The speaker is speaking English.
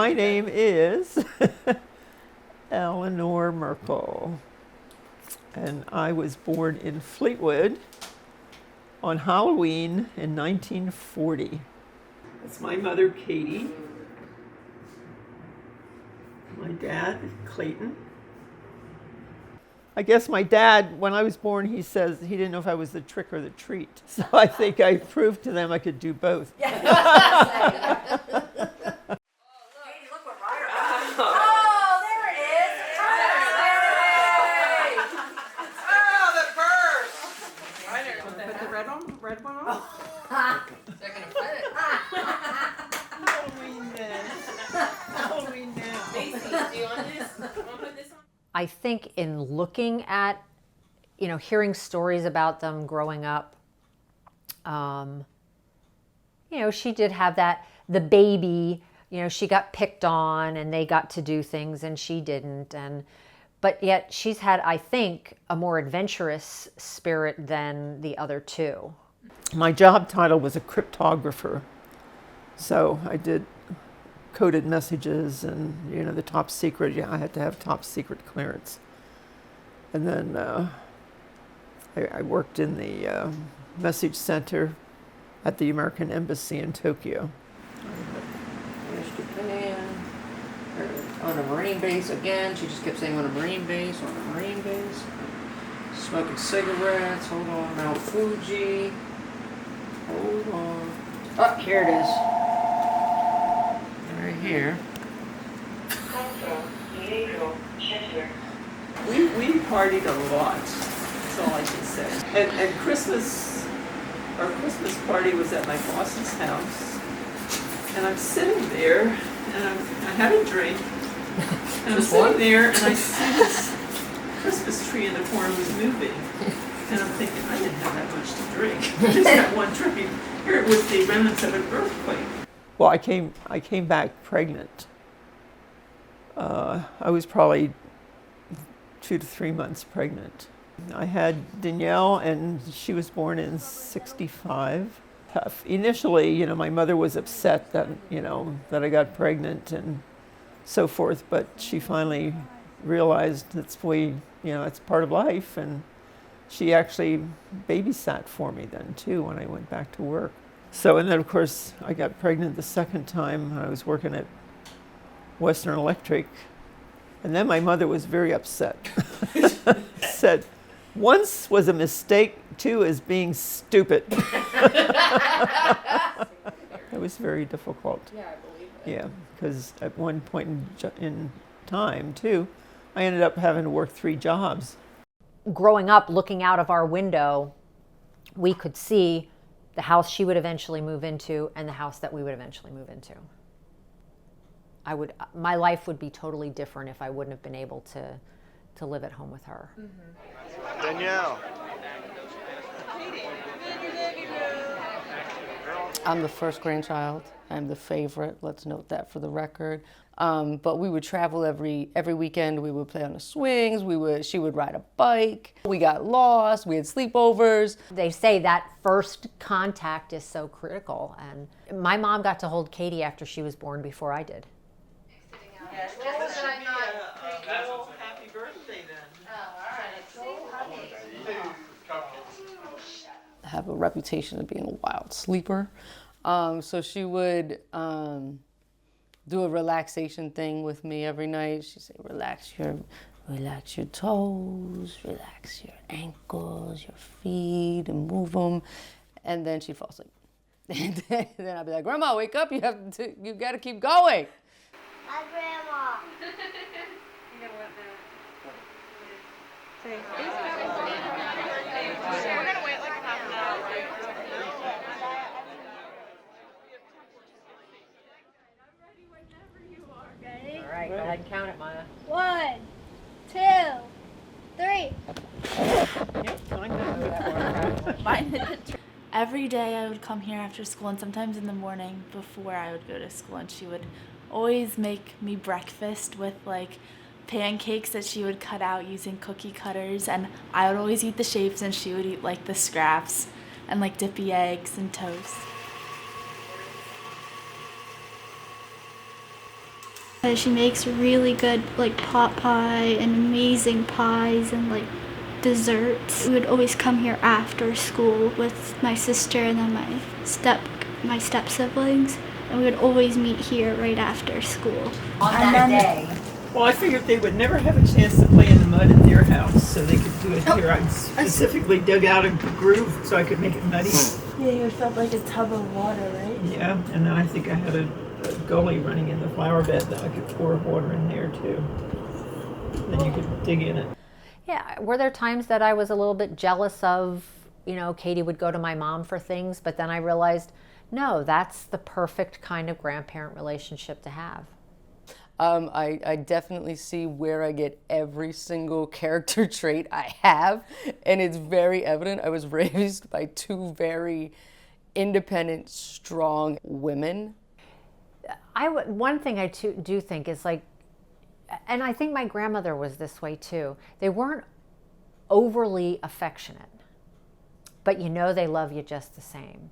My name is Eleanor Merkel, and I was born in Fleetwood on Halloween in 1940. That's my mother, Katie. My dad, Clayton. I guess my dad, when I was born, he says he didn't know if I was the trick or the treat. So I think I proved to them I could do both. Red one on? They're gonna fit it. Halloween now. Macy, do you want this? Want to put this on? I think in looking at, hearing stories about them growing up, she did have the baby, she got picked on and they got to do things and she didn't. But yet she's had, I think, a more adventurous spirit than the other two. My job title was a cryptographer. So I did coded messages and, the top secret. Yeah, I had to have top secret clearance. And then I worked in the message center at the American Embassy in Tokyo. On a Marine base again. She just kept saying on a Marine base, on a Marine base. Smoking cigarettes. Hold on. Mount Fuji. Hold on. Oh, here it is. Right here. We partied a lot. That's all I can say. And Christmas, our Christmas party was at my boss's house. And I'm sitting there, and I had a drink. And I'm sitting there, and I see this Christmas tree in the corner was moving. And I'm thinking, I didn't have that much to drink. I just had one drink. Here it was the remnants of an earthquake. Well, I came back pregnant. I was probably 2 to 3 months pregnant. I had Danielle, and she was born in '65. Tough. Initially, my mother was upset that, that I got pregnant and so forth, but she finally realized it's it's part of life, and she actually babysat for me then too when I went back to work. So, and then of course I got pregnant the second time. I was working at Western Electric, and then my mother was very upset. Said, once was a mistake, two is being stupid. It was very difficult. Yeah, I believe it. Yeah, because at one point in time, too, I ended up having to work 3 jobs. Growing up, looking out of our window, we could see the house she would eventually move into and the house that we would eventually move into. My life would be totally different if I wouldn't have been able to live at home with her. Mm-hmm. Danielle. I'm the first grandchild. I'm the favorite. Let's note that for the record. But we would travel every weekend. We would play on the swings. She would ride a bike. We got lost. We had sleepovers. They say that first contact is so critical. And my mom got to hold Katie after she was born before I did. Yes, just that I'm not. Happy birthday then. Oh, all right. So happy. Have a reputation of being a wild sleeper. So she would do a relaxation thing with me every night. She'd say, relax your toes, relax your ankles, your feet, and move them. And then she'd fall asleep. And then I'd be like, Grandma, wake up! You got to keep going. Hi, Grandma. You know what? Say, We're gonna wait like half an hour. ready? All right, go ahead and count it, Maya. 1, 2, 3. Every day I would come here after school, and sometimes in the morning before I would go to school, and she would always make me breakfast with like pancakes that she would cut out using cookie cutters, and I would always eat the shapes and she would eat like the scraps and like dippy eggs and toast. She makes really good like pot pie and amazing pies and like desserts. We would always come here after school with my sister and then my step siblings, and we would always meet here right after school. On that day. Well, I figured they would never have a chance to play in the mud at their house, so they could do it here. I specifically dug out a groove so I could make it muddy. Yeah, you felt like a tub of water, right? Yeah, and then I think I had a gully running in the flower bed that I could pour water in there too. Then you could dig in it. Yeah, were there times that I was a little bit jealous of, you know, Katie would go to my mom for things, but then I realized, no, that's the perfect kind of grandparent relationship to have. I definitely see where I get every single character trait I have, and it's very evident. I was raised by two very independent, strong women. One thing I do think is like, and I think my grandmother was this way too, they weren't overly affectionate, but you know they love you just the same.